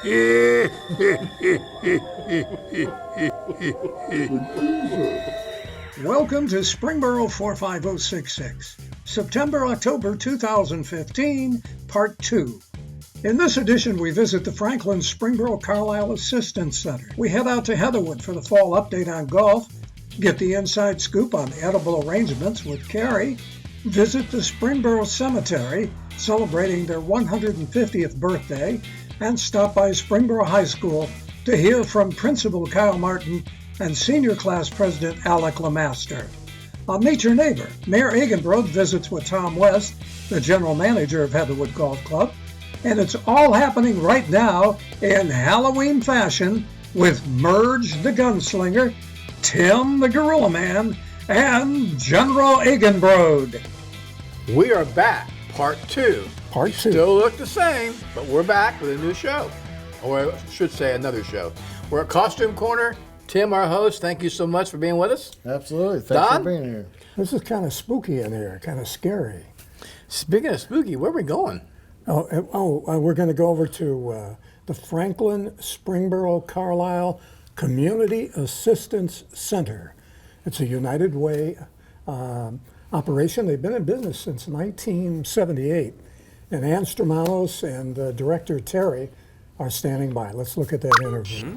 Welcome to Springboro 45066, September-October 2015, Part 2. In this edition, we visit the Franklin Springboro Carlisle Assistance Center. We head out to Heatherwood for the fall update on golf, get the inside scoop on edible arrangements with Carrie, visit the Springboro Cemetery, celebrating their 150th birthday, and stop by Springboro High School to hear from Principal Kyle Martin and Senior Class President Alec Lemaster. On Meet Your Neighbor, Mayor Agenbroad visits with Tom West, the General Manager of Heatherwood Golf Club, and it's all happening right now in Halloween fashion with Merge the Gunslinger, Tim the Gorilla Man, and General Agenbroad. We are back, Part 2. Part 2. Still look the same, but we're back with a new show. Or I should say another show. We're at Costume Corner. Tim, our host, thank you so much for being with us. Absolutely. Thanks Don? for being here. This is kind of spooky in here, kind of scary. Speaking of spooky, where are we going? We're going to go over to the Franklin Springboro Carlisle Community Assistance Center. It's a United Way operation. They've been in business since 1978. And Ann Stramanos and Director Terry are standing by. Let's look at that interview.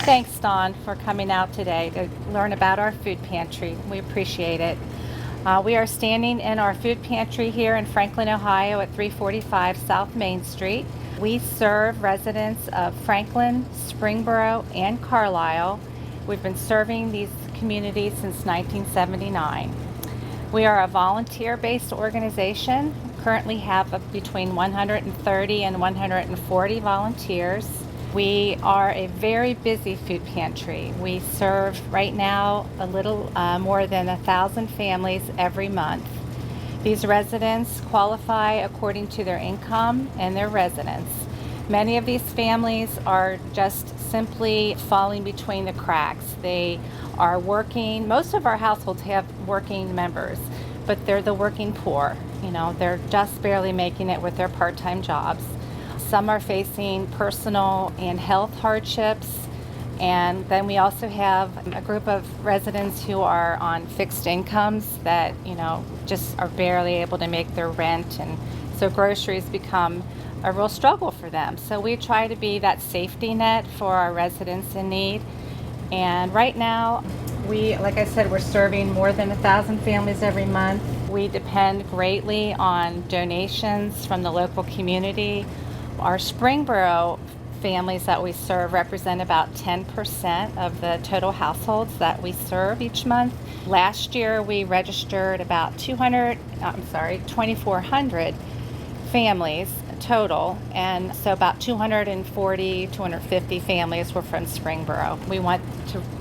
Thanks, Don, for coming out today to learn about our food pantry. We appreciate it. We are standing in our food pantry here in Franklin, Ohio at 345 South Main Street. We serve residents of Franklin, Springboro, and Carlisle. We've been serving these communities since 1979. We are a volunteer-based organization. Currently have between 130 and 140 volunteers. We are a very busy food pantry. We serve right now a little more than 1,000 families every month. These residents qualify according to their income and their residence. Many of these families are just simply falling between the cracks. They are working. Most of our households have working members, but they're the working poor. You know, they're just barely making it with their part-time jobs. Some are facing personal and health hardships. And then we also have a group of residents who are on fixed incomes that, you know, just are barely able to make their rent. And so groceries become a real struggle for them. So we try to be that safety net for our residents in need. And right now, like I said, we're serving more than 1,000 families every month. We depend greatly on donations from the local community. Our Springboro families that we serve represent about 10% of the total households that we serve each month. Last year, we registered about 2,400 families total, and so about 250 families were from Springboro. We want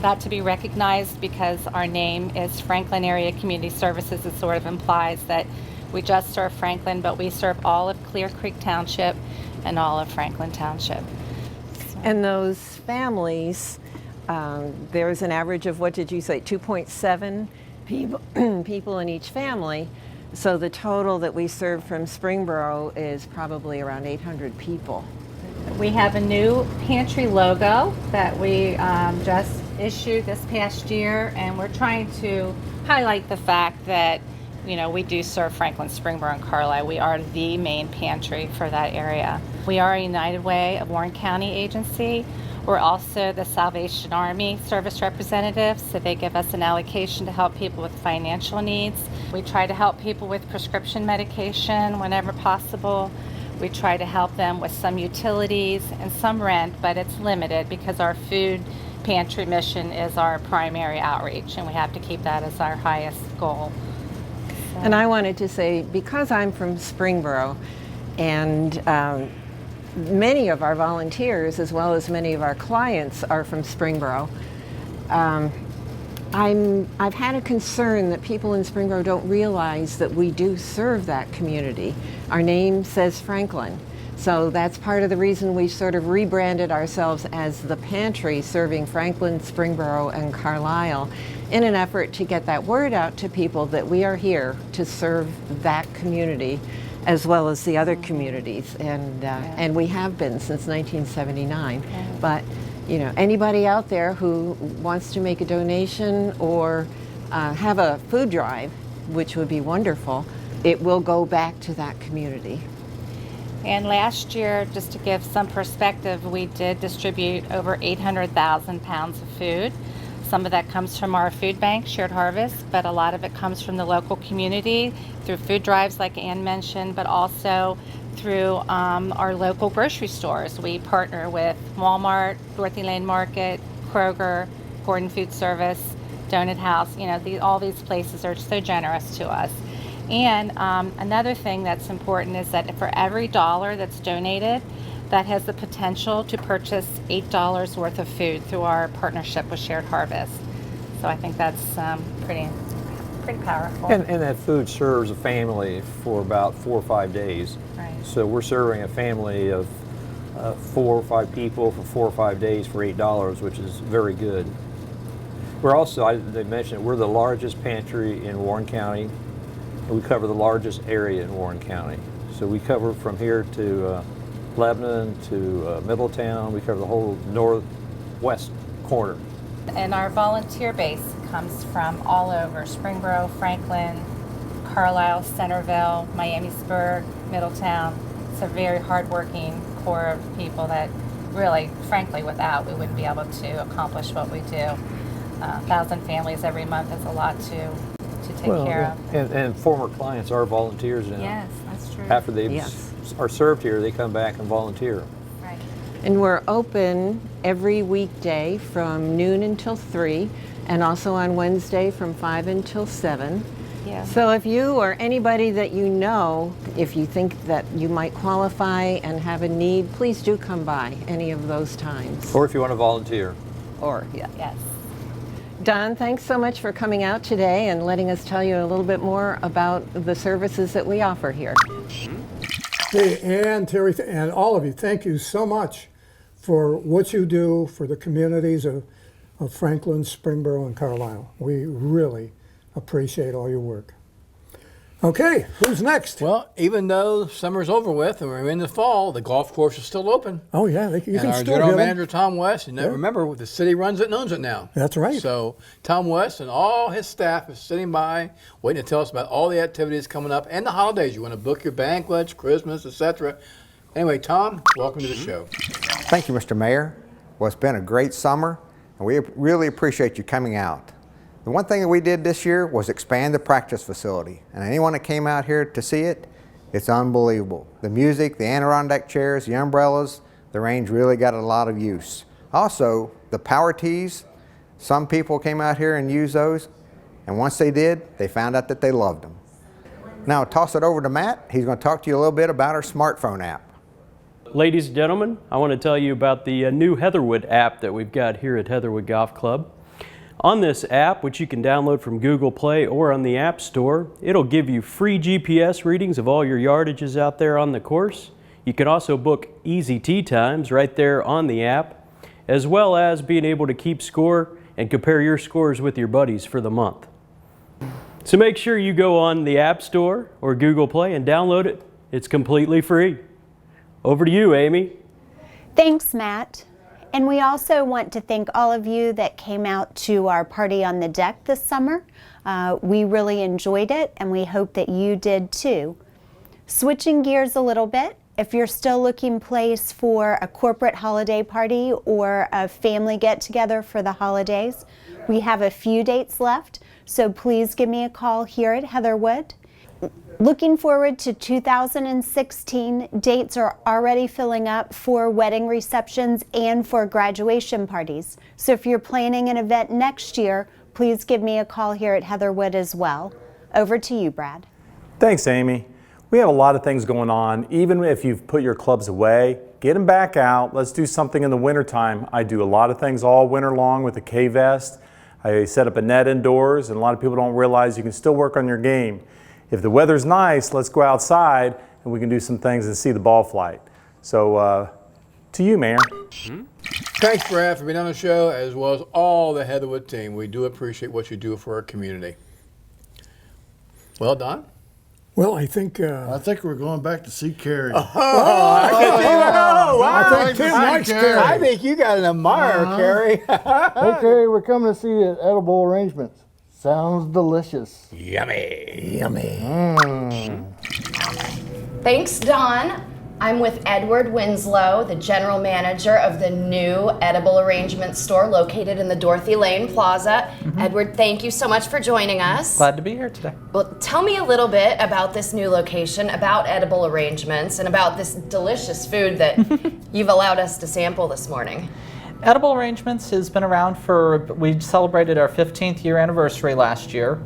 that to be recognized because our name is Franklin Area Community Services. It sort of implies that we just serve Franklin, but we serve all of Clear Creek Township and all of Franklin Township. And those families, there's an average of, what did you say, 2.7 people in each family. So the total that we serve from Springboro is probably around 800 people. We have a new pantry logo that we just issued this past year, and we're trying to highlight the fact that, you know, we do serve Franklin, Springboro, and Carlisle. We are the main pantry for that area. We are a United Way of Warren County agency. We're also the Salvation Army service representatives, so they give us an allocation to help people with financial needs. We try to help people with prescription medication whenever possible. We try to help them with some utilities and some rent, but it's limited because our food pantry mission is our primary outreach, and we have to keep that as our highest goal. So. And I wanted to say, because I'm from Springboro, and many of our volunteers, as well as many of our clients, are from Springboro, I've had a concern that people in Springboro don't realize that we do serve that community. Our name says Franklin. So that's part of the reason we sort of rebranded ourselves as the pantry, serving Franklin, Springboro, and Carlisle, in an effort to get that word out to people that we are here to serve that community as well as the other communities, and we have been since 1979. But you know, anybody out there who wants to make a donation or have a food drive, which would be wonderful, it will go back to that community. And last year, just to give some perspective, we did distribute over 800,000 pounds of food. Some of that comes from our food bank, Shared Harvest, but a lot of it comes from the local community through food drives like Ann mentioned, but also through our local grocery stores. We partner with Walmart, Dorothy Lane Market, Kroger, Gordon Food Service, Donut House. You know, all these places are so generous to us. And another thing that's important is that for every dollar that's donated, that has the potential to purchase $8 worth of food through our partnership with Shared Harvest. So I think that's pretty powerful. And that food serves a family for about 4 or 5 days. Right. So we're serving a family of 4 or 5 people for 4 or 5 days for $8, which is very good. We're also, they mentioned, we're the largest pantry in Warren County. We cover the largest area in Warren County. So we cover from here to Lebanon to Middletown. We cover the whole northwest corner. And our volunteer base comes from all over: Springboro, Franklin, Carlisle, Centerville, Miamisburg, Middletown. It's a very hardworking core of people that really, frankly, without, we wouldn't be able to accomplish what we do. 1,000 families every month is a lot to take care of. And former clients are volunteers now. Yes, that's true. After they are served here, they come back and volunteer. Right. And we're open every weekday from noon until 3, and also on Wednesday from 5 until 7. Yeah. So if you or anybody that you know, if you think that you might qualify and have a need, please do come by any of those times. Or if you want to volunteer. Yes. Don, thanks so much for coming out today and letting us tell you a little bit more about the services that we offer here. Hey, Ann, Terry, and all of you, thank you so much for what you do for the communities of Franklin, Springboro, and Carlisle. We really appreciate all your work. Okay, who's next? Well, even though summer's over with and we're in the fall, the golf course is still open. Oh, yeah, you And can our still general get manager, Tom West, and Yeah. remember, the city runs it and owns it now. That's right. So Tom West and all his staff is sitting by, waiting to tell us about all the activities coming up and the holidays. You want to book your banquets, Christmas, etc. Anyway, Tom, welcome to the show. Thank you, Mr. Mayor. Well, it's been a great summer, and we really appreciate you coming out. The one thing that we did this year was expand the practice facility, and anyone that came out here to see it, it's unbelievable. The music, the Adirondack chairs, the umbrellas, the range really got a lot of use. Also, the power tees, some people came out here and used those, and once they did, they found out that they loved them. Now, I'll toss it over to Matt. He's going to talk to you a little bit about our smartphone app. Ladies and gentlemen, I want to tell you about the new Heatherwoode app that we've got here at Heatherwoode Golf Club. On this app, which you can download from Google Play or on the App Store, it'll give you free GPS readings of all your yardages out there on the course. You can also book easy tee times right there on the app, as well as being able to keep score and compare your scores with your buddies for the month. So make sure you go on the App Store or Google Play and download it. It's completely free. Over to you, Amy. Thanks, Matt. And we also want to thank all of you that came out to our party on the deck this summer. We really enjoyed it, and we hope that you did too. Switching gears a little bit, if you're still looking place for a corporate holiday party or a family get-together for the holidays, we have a few dates left, so please give me a call here at Heatherwoode. Looking forward to 2016, dates are already filling up for wedding receptions and for graduation parties. So if you're planning an event next year, please give me a call here at Heatherwoode as well. Over to you, Brad. Thanks, Amy. We have a lot of things going on. Even if you've put your clubs away, get them back out. Let's do something in the wintertime. I do a lot of things all winter long with a K-vest. I set up a net indoors, and a lot of people don't realize you can still work on your game. If the weather's nice, let's go outside and we can do some things and see the ball flight. So, to you, Mayor. Thanks, Brad, for being on the show, as well as all the Heatherwoode team. We do appreciate what you do for our community. Well, Don? Well, I think I think we're going back to see Carrie. I think Tim likes Carrie. I think you got an admirer, Carrie. Hey, Carrie, we're coming to see you at Edible Arrangements. Sounds delicious. Yummy. Thanks, Don. I'm with Edward Winslow, the general manager of the new Edible Arrangement store located in the Dorothy Lane Plaza. Edward, thank you so much for joining us. Glad to be here today. Well, tell me a little bit about this new location, about Edible Arrangements, and about this delicious food that you've allowed us to sample this morning. Edible Arrangements has been around we celebrated our 15th year anniversary last year,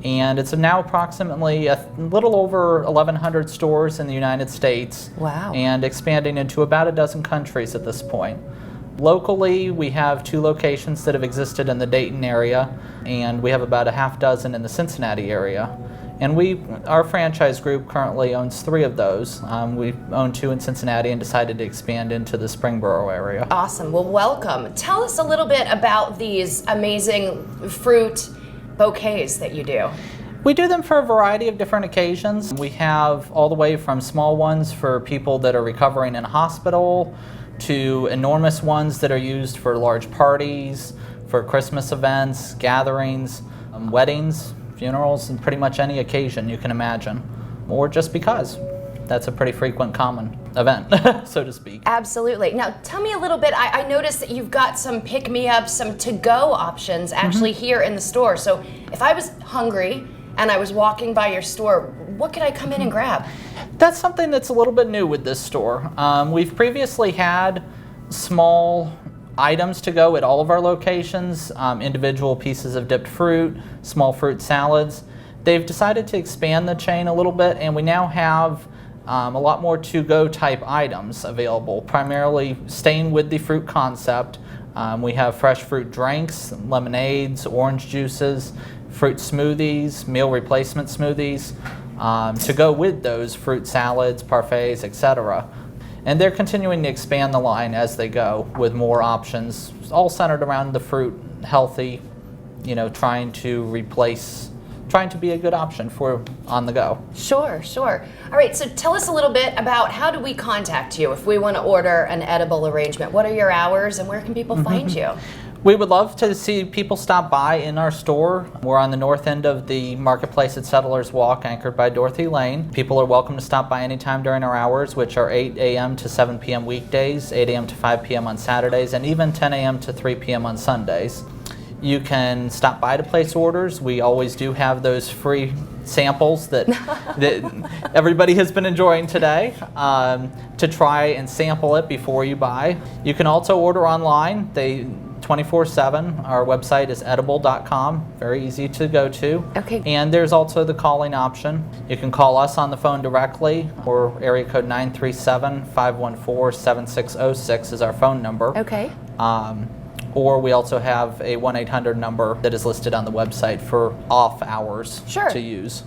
and it's now approximately a little over 1,100 stores in the United States. Wow. And expanding into about a dozen countries at this point. Locally, we have 2 locations that have existed in the Dayton area, and we have about a half dozen in the Cincinnati area. And our franchise group currently owns 3 of those. We own 2 in Cincinnati and decided to expand into the Springboro area. Awesome. Well, welcome. Tell us a little bit about these amazing fruit bouquets that you do. We do them for a variety of different occasions. We have all the way from small ones for people that are recovering in a hospital to enormous ones that are used for large parties, for Christmas events, gatherings, weddings, funerals, and pretty much any occasion you can imagine, or just because. That's a pretty frequent common event, so to speak. Absolutely. Now, tell me a little bit. I noticed that you've got some pick-me-ups, some to-go options actually here in the store. So if I was hungry and I was walking by your store, what could I come in and grab? That's something that's a little bit new with this store. We've previously had small items to go at all of our locations, individual pieces of dipped fruit, small fruit salads. They've decided to expand the chain a little bit, and we now have a lot more to-go type items available, primarily staying with the fruit concept. We have fresh fruit drinks, lemonades, orange juices, fruit smoothies, meal replacement smoothies, to go with those fruit salads, parfaits, etc. And they're continuing to expand the line as they go with more options, all centered around the fruit, healthy, trying to be a good option for on the go. Sure. All right, so tell us a little bit about how do we contact you if we want to order an edible arrangement? What are your hours and where can people find you? We would love to see people stop by in our store. We're on the north end of the marketplace at Settlers Walk, anchored by Dorothy Lane. People are welcome to stop by anytime during our hours, which are 8 a.m. to 7 p.m. weekdays, 8 a.m. to 5 p.m. on Saturdays, and even 10 a.m. to 3 p.m. on Sundays. You can stop by to place orders. We always do have those free samples that everybody has been enjoying today to try and sample it before you buy. You can also order online. 24/7. Our website is edible.com. Very easy to go to. Okay. And there's also the calling option. You can call us on the phone directly, or area code 937-514-7606 is our phone number. Okay. Or we also have a 1-800 number that is listed on the website for off hours to use.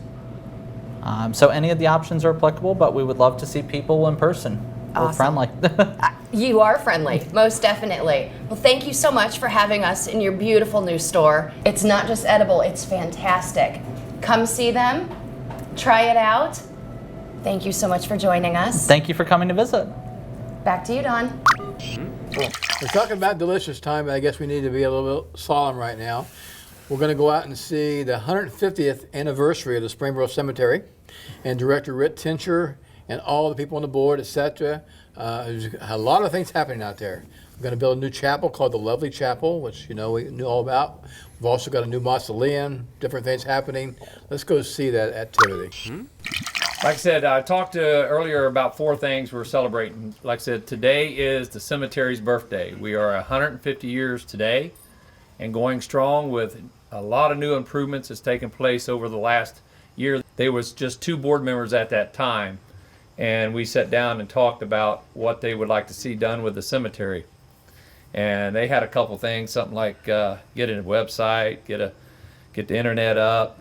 So any of the options are applicable, but we would love to see people in person. We're friendly. You are friendly, most definitely. Well, thank you so much for having us in your beautiful new store. It's not just edible, it's fantastic. Come see them, try it out. Thank you so much for joining us. Thank you for coming to visit. Back to you, Don. We're talking about delicious time, but I guess we need to be a little bit solemn right now. We're going to go out and see the 150th anniversary of the Springboro Cemetery, and Director Rick Tincher and all the people on the board, etc. There's a lot of things happening out there. We're going to build a new chapel called the Lovely Chapel, which we knew all about. We've also got a new mausoleum, different things happening. Let's go see that activity. Like I said, I talked earlier about 4 things we're celebrating. Like I said, today is the cemetery's birthday. We are 150 years today and going strong with a lot of new improvements that's taken place over the last year. There was just 2 board members at that time, and we sat down and talked about what they would like to see done with the cemetery. And they had a couple things, something like get a website, get the internet up,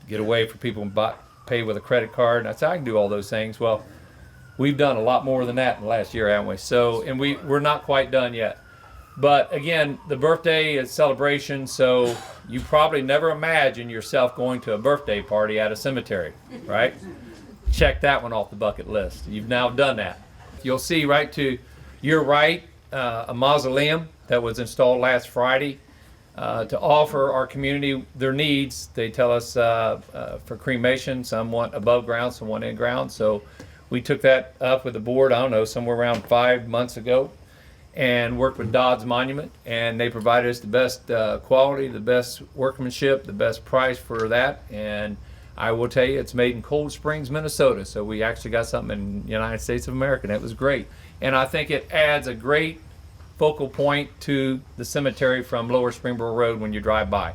get a way for people to pay with a credit card. And I said, I can do all those things. Well, we've done a lot more than that in the last year, haven't we? So, and we're not quite done yet. But again, the birthday is celebration, so you probably never imagine yourself going to a birthday party at a cemetery, right? Check that one off the bucket list. You've now done that. You'll see right to your right a mausoleum that was installed last Friday to offer our community their needs. They tell us for cremation, some want above ground, some want in ground. So we took that up with the board, I don't know, somewhere around 5 months ago, and worked with Dodds Monument, and they provided us the best quality, the best workmanship, the best price for that. And I will tell you, it's made in Cold Springs, Minnesota. So we actually got something in the United States of America, and it was great. And I think it adds a great focal point to the cemetery from Lower Springboro Road when you drive by.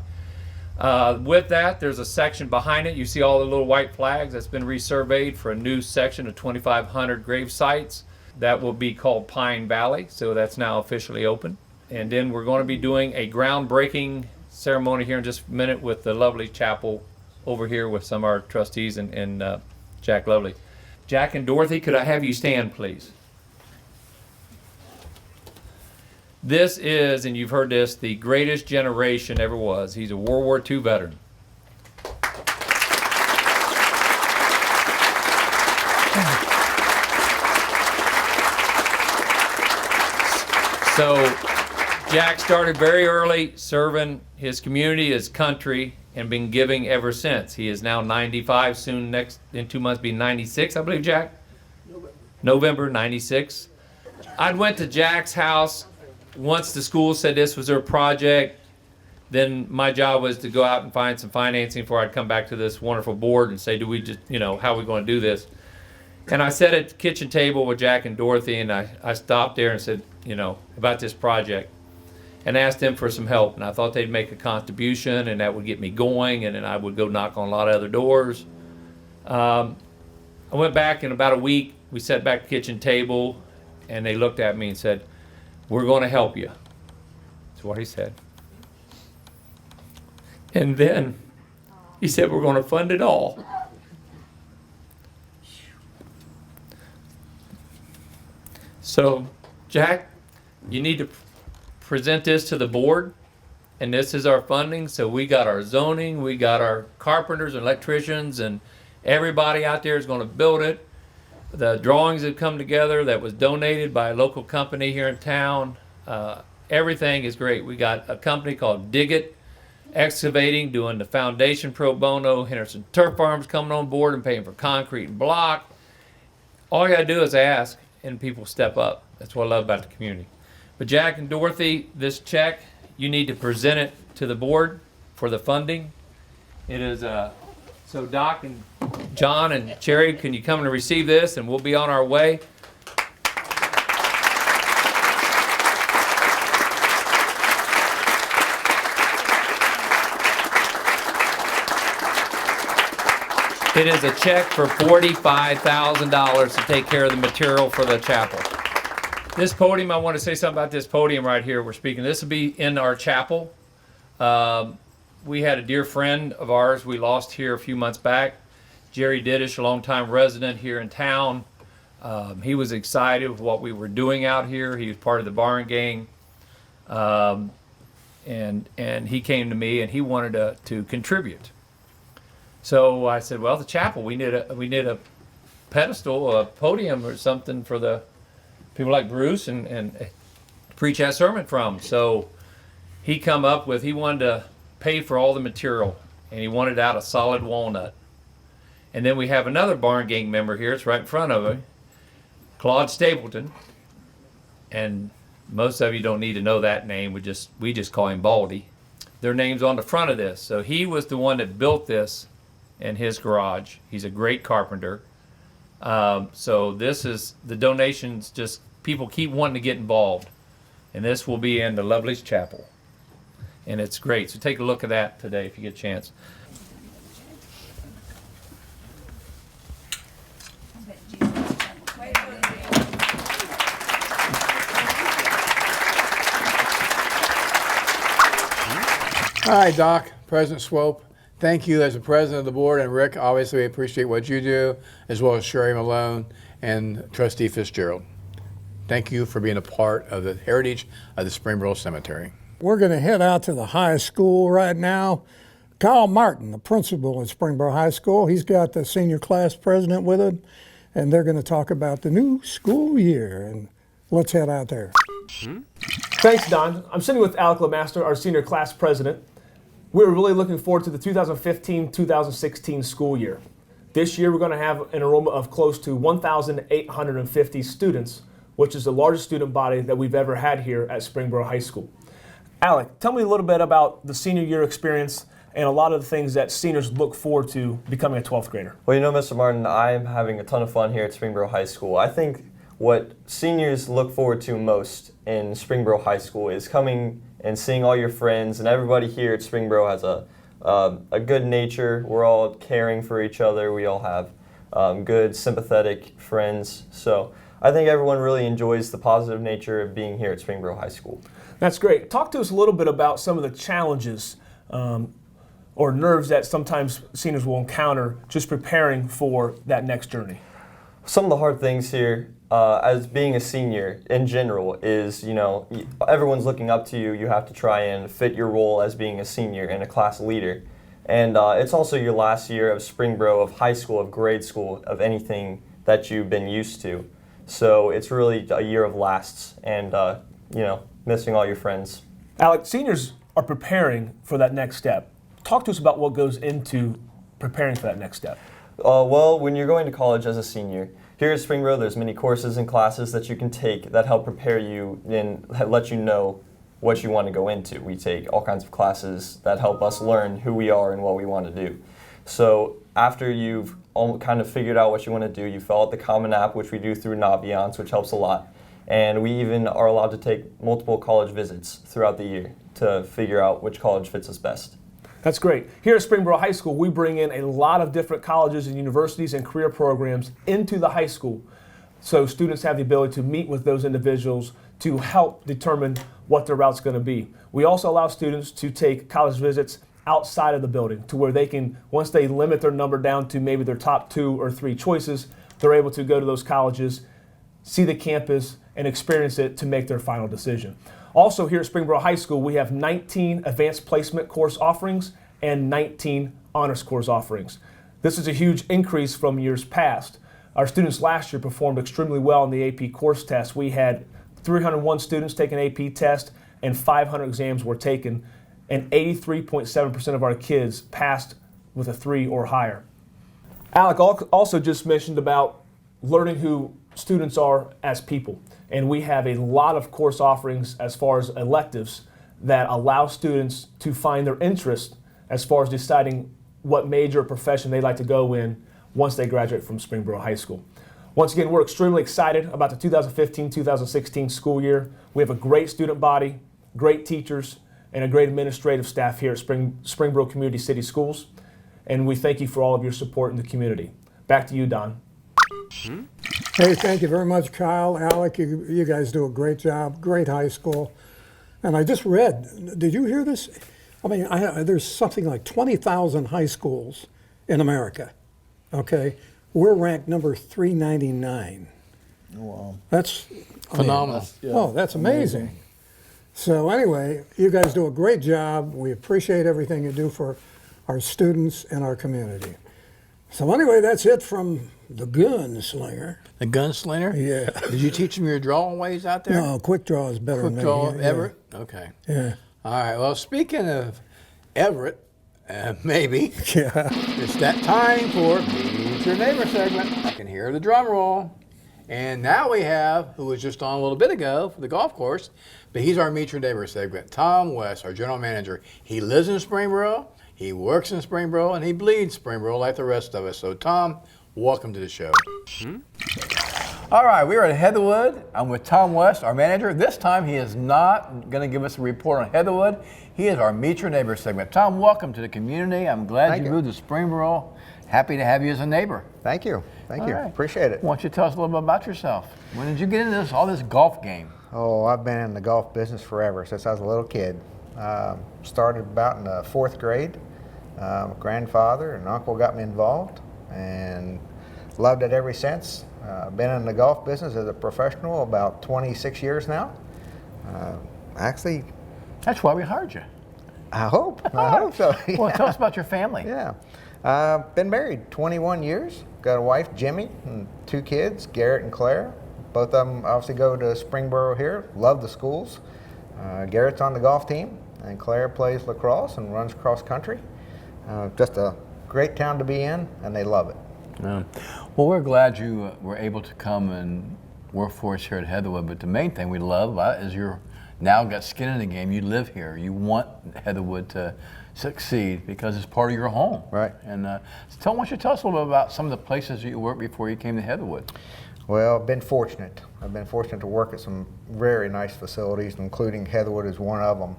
With that, there's a section behind it. You see all the little white flags. That's been resurveyed for a new section of 2,500 grave sites. That will be called Pine Valley, so that's now officially open. And then we're going to be doing a groundbreaking ceremony here in just a minute with the lovely chapel over here with some of our trustees and Jack Lovely. Jack and Dorothy, could I have you stand, please? This is, and you've heard this, the greatest generation ever was. He's a World War II veteran. So Jack started very early serving his community, his country, and been giving ever since. He is now 95, soon in 2 months be 96, I believe, Jack? November 96. I went to Jack's house once the school said this was their project. Then my job was to go out and find some financing before I'd come back to this wonderful board and say, do we just, how are we going to do this? And I sat at the kitchen table with Jack and Dorothy, and I stopped there and said, about this project, and asked them for some help. And I thought they'd make a contribution, and that would get me going, and then I would go knock on a lot of other doors. I went back in about a week. We sat back at the kitchen table, and they looked at me and said, we're going to help you. That's what he said. And then he said, we're going to fund it all. So, Jack, you need to present this to the board, and this is our funding. So we got our zoning, we got our carpenters and electricians, and everybody out there is going to build it. The drawings have come together that was donated by a local company here in town. Everything is great. We got a company called Dig It Excavating doing the foundation pro bono. Henderson Turf Farms coming on board and paying for concrete and block. All you got to do is ask, and people step up. That's what I love about the community. But Jack and Dorothy, this check, you need to present it to the board for the funding. It is, so Doc and John and Cherry, can you come and receive this, and we'll be on our way. It is a check for $45,000 to take care of the material for the chapel. This podium, I want to say something about this podium right here we're speaking. This will be in our chapel. We had a dear friend of ours we lost here a few months back, Jerry Diddish, a longtime resident here in town. He was excited with what we were doing out here. He was part of the barn gang. And he came to me and he wanted to contribute. So I said, well, the chapel, we need a pedestal, a podium or something for the people like Bruce and preach that sermon from. So he come up with, he wanted to pay for all the material, and he wanted out a solid walnut. And then we have another barn gang member here, it's right in front of him, Claude Stapleton. And most of you don't need to know that name, we just call him Baldy. Their name's on the front of this. So he was the one that built this in his garage. He's a great carpenter. So this is the donations, just people keep wanting to get involved, and this will be in the Lovely's Chapel, and it's great. So take a look at that today if you get a chance. Hi, Doc, President Swope. Thank you as the president of the board, and Rick, obviously we appreciate what you do, as well as Sherry Malone and Trustee Fitzgerald. Thank you for being a part of the heritage of the Springboro Cemetery. We're going to head out to the high school right now. Kyle Martin, the principal at Springboro High School, he's got the senior class president with him, and they're going to talk about the new school year. And let's head out there. Thanks, Don. I'm sitting with Alec LeMaster, our senior class president. We're really looking forward to the 2015-2016 school year. This year, we're going to have an enrollment of close to 1,850 students, which is the largest student body that we've ever had here at Springboro High School. Alec, tell me a little bit about the senior year experience and a lot of the things that seniors look forward to becoming a 12th grader. Well, you know, Mr. Martin, I'm having a ton of fun here at Springboro High School. I think what seniors look forward to most in Springboro High School is coming and seeing all your friends, and everybody here at Springboro has a good nature. We're all caring for each other. We all have good, sympathetic friends. So I think everyone really enjoys the positive nature of being here at Springboro High School. That's great. Talk to us a little bit about some of the challenges or nerves that sometimes seniors will encounter just preparing for that next journey. Some of the hard things here as being a senior in general is, you know, everyone's looking up to you. You have to try and fit your role as being a senior and a class leader. And it's also your last year of Springboro, of high school, of grade school, of anything that you've been used to. So it's really a year of lasts and, you know, missing all your friends. Alec, seniors are preparing for that next step. Talk to us about what goes into preparing for that next step. Well, when you're going to college as a senior, here at Springboro, there's many courses and classes that you can take that help prepare you and let you know what you want to go into. We take all kinds of classes that help us learn who we are and what we want to do. So after you've kind of figured out what you want to do, you fill out the Common App, which we do through Naviance, which helps a lot. And we even are allowed to take multiple college visits throughout the year to figure out which college fits us best. That's great. Here at Springboro High School, we bring in a lot of different colleges and universities and career programs into the high school. So students have the ability to meet with those individuals to help determine what their route's going to be. We also allow students to take college visits outside of the building to where they can, once they limit their number down to maybe their top 2 or 3 choices, they're able to go to those colleges, see the campus, and experience it to make their final decision. Also here at Springboro High School, we have 19 advanced placement course offerings and 19 honors course offerings. This is a huge increase from years past. Our students last year performed extremely well in the AP course test. We had 301 students take an AP test and 500 exams were taken, and 83.7% of our kids passed with a 3 or higher. Alec also just mentioned about learning who students are as people. And we have a lot of course offerings as far as electives that allow students to find their interest as far as deciding what major or profession they'd like to go in once they graduate from Springboro High School. Once again, we're extremely excited about the 2015-2016 school year. We have a great student body, great teachers, and a great administrative staff here at Springboro Community City Schools. And we thank you for all of your support in the community. Back to you, Don. Hey, thank you very much, Kyle, Alec. You guys do a great job. Great high school. And I just read, did you hear this? I mean, there's something like 20,000 high schools in America, okay? We're ranked number 399. Oh, wow. That's phenomenal. Oh, that's amazing. So anyway, you guys do a great job. We appreciate everything you do for our students and our community. So anyway, that's it from the gunslinger. The gunslinger? Yeah. Did you teach them your drawing ways out there? No, quick draw is better than Quick draw, yeah. Everett? Okay. Yeah. All right, well, speaking of Everett, maybe, Yeah. it's that time for Meet Your Neighbor segment. I can hear the drum roll. And now we have, who was just on a little bit ago for the golf course, but he's our Meet Your Neighbor segment, Tom West, our general manager. He lives in Springboro, he works in Springboro, and he bleeds Springboro like the rest of us. So Tom, welcome to the show. All right, we are at Heatherwood. I'm with Tom West, our manager. This time he is not going to give us a report on Heatherwood. He is our Meet Your Neighbor segment. Tom, welcome to the community. I'm glad you moved to Springboro. Happy to have you as a neighbor. Thank you. Thank All you. right. Appreciate it. Why don't you tell us a little bit about yourself? When did you get into all this golf game? Oh, I've been in the golf business forever, since I was a little kid. Started about in the 4th grade. My grandfather and uncle got me involved and loved it ever since. Been in the golf business as a professional about 26 years now. Actually, that's why we hired you. I hope so. Yeah. Well, tell us about your family. Yeah. Been married 21 years. Got a wife, Jimmy, and 2 kids, Garrett and Claire. Both of them obviously go to Springboro here. Love the schools. Garrett's on the golf team, and Claire plays lacrosse and runs cross country. Just a great town to be in, and they love it. Yeah. Well, we're glad you were able to come and work for us here at Heatherwood, but the main thing we love about it is you're now got skin in the game. You live here. You want Heatherwood to succeed because it's part of your home. Right. And why don't you tell us a little bit about some of the places that you worked before you came to Heatherwood? Well, I've been fortunate. I've been fortunate to work at some very nice facilities, including Heatherwood is one of them.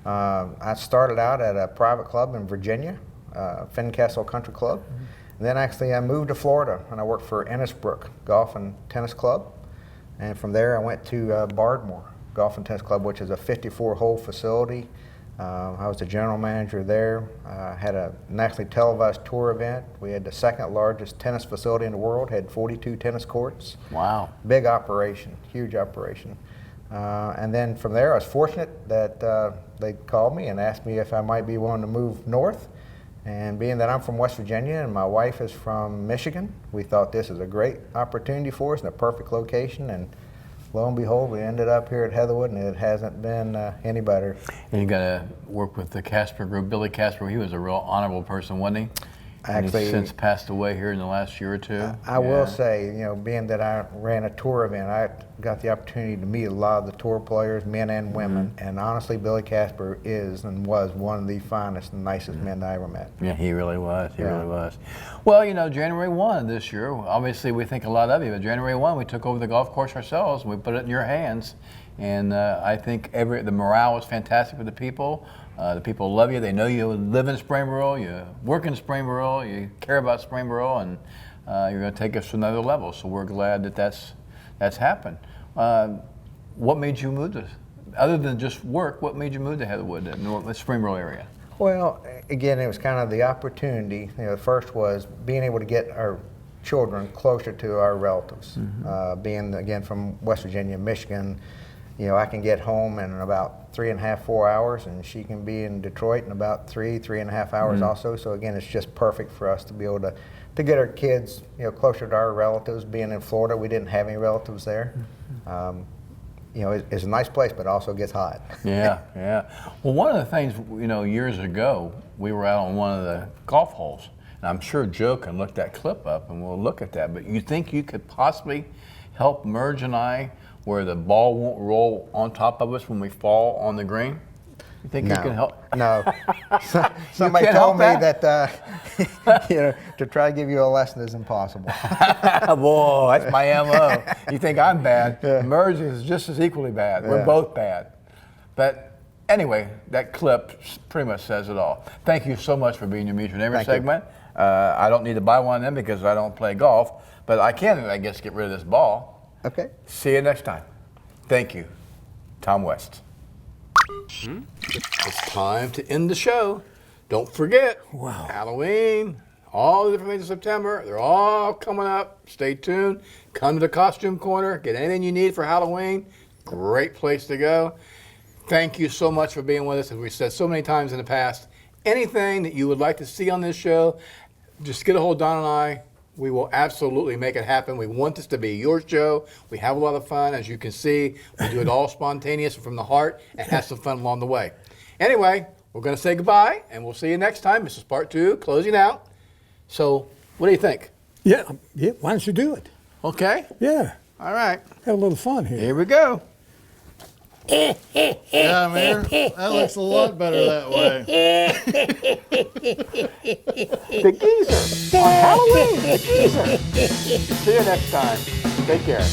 I started out at a private club in Virginia, Fincastle Country Club. And then actually I moved to Florida and I worked for Ennisbrook Golf and Tennis Club. And from there I went to Bardmore Golf and Tennis Club, which is a 54-hole facility. I was the general manager there. Had a nationally televised tour event. We had the 2nd largest tennis facility in the world, had 42 tennis courts. Wow. Big operation, huge operation. And then from there I was fortunate that they called me and asked me if I might be willing to move north. And being that I'm from West Virginia and my wife is from Michigan, we thought this is a great opportunity for us and a perfect location. And lo and behold, we ended up here at Heatherwood, and it hasn't been any better. And you got to work with the Casper group. Billy Casper, he was a real honorable person, wasn't he? Actually, he's since passed away here in the last year or two. I will say, being that I ran a tour event, I got the opportunity to meet a lot of the tour players, men and women. And honestly, Billy Casper is and was one of the finest and nicest men I ever met. Yeah, he really was. He really was. Well, January 1 this year, obviously we think a lot of you, but January 1 we took over the golf course ourselves. We put it in your hands. And I think the morale was fantastic with the people. The people love you. They know you live in Springboro, you work in Springboro, you care about Springboro, and you're going to take us to another level. So we're glad that that's happened. What made you move to, other than just work, what made you move to Heatherwood, the Springboro area? Well, again, it was kind of the opportunity. The first was being able to get our children closer to our relatives. Being, again, from West Virginia, Michigan, I can get home in about 3.5, 4 hours, and she can be in Detroit in about 3.5 hours also. So again, it's just perfect for us to be able to get our kids, closer to our relatives. Being in Florida, we didn't have any relatives there. It's a nice place, but it also gets hot. Yeah. Well, one of the things, years ago, we were out on one of the golf holes, and I'm sure Joe can look that clip up, and we'll look at that. But you think you could possibly help Merge and I, where the ball won't roll on top of us when we fall on the green? You think you can help? No. Somebody told me that to try to give you a lesson is impossible. Boy, that's my MO. You think I'm bad? Merge is just as equally bad. We're both bad. But anyway, that clip pretty much says it all. Thank you so much for being your Meet Your Neighbor segment. I don't need to buy one of them because I don't play golf, but I can, I guess, get rid of this ball. Okay. See you next time. Thank you. Tom West. It's time to end the show. Don't forget, Halloween, all the different things in September, they're all coming up. Stay tuned. Come to the costume corner. Get anything you need for Halloween. Great place to go. Thank you so much for being with us. As we said so many times in the past, anything that you would like to see on this show, just get a hold of Don and I. We will absolutely make it happen. We want this to be your show. We have a lot of fun. As you can see, we do it all spontaneous and from the heart and have some fun along the way. Anyway, we're going to say goodbye, and we'll see you next time. This is part 2, closing out. So, what do you think? Yeah, why don't you do it? Okay. Yeah. All right. Have a little fun here. Here we go. Yeah, man, that looks a lot better that way. The geezer. On Halloween, the geezer. See you next time. Take care.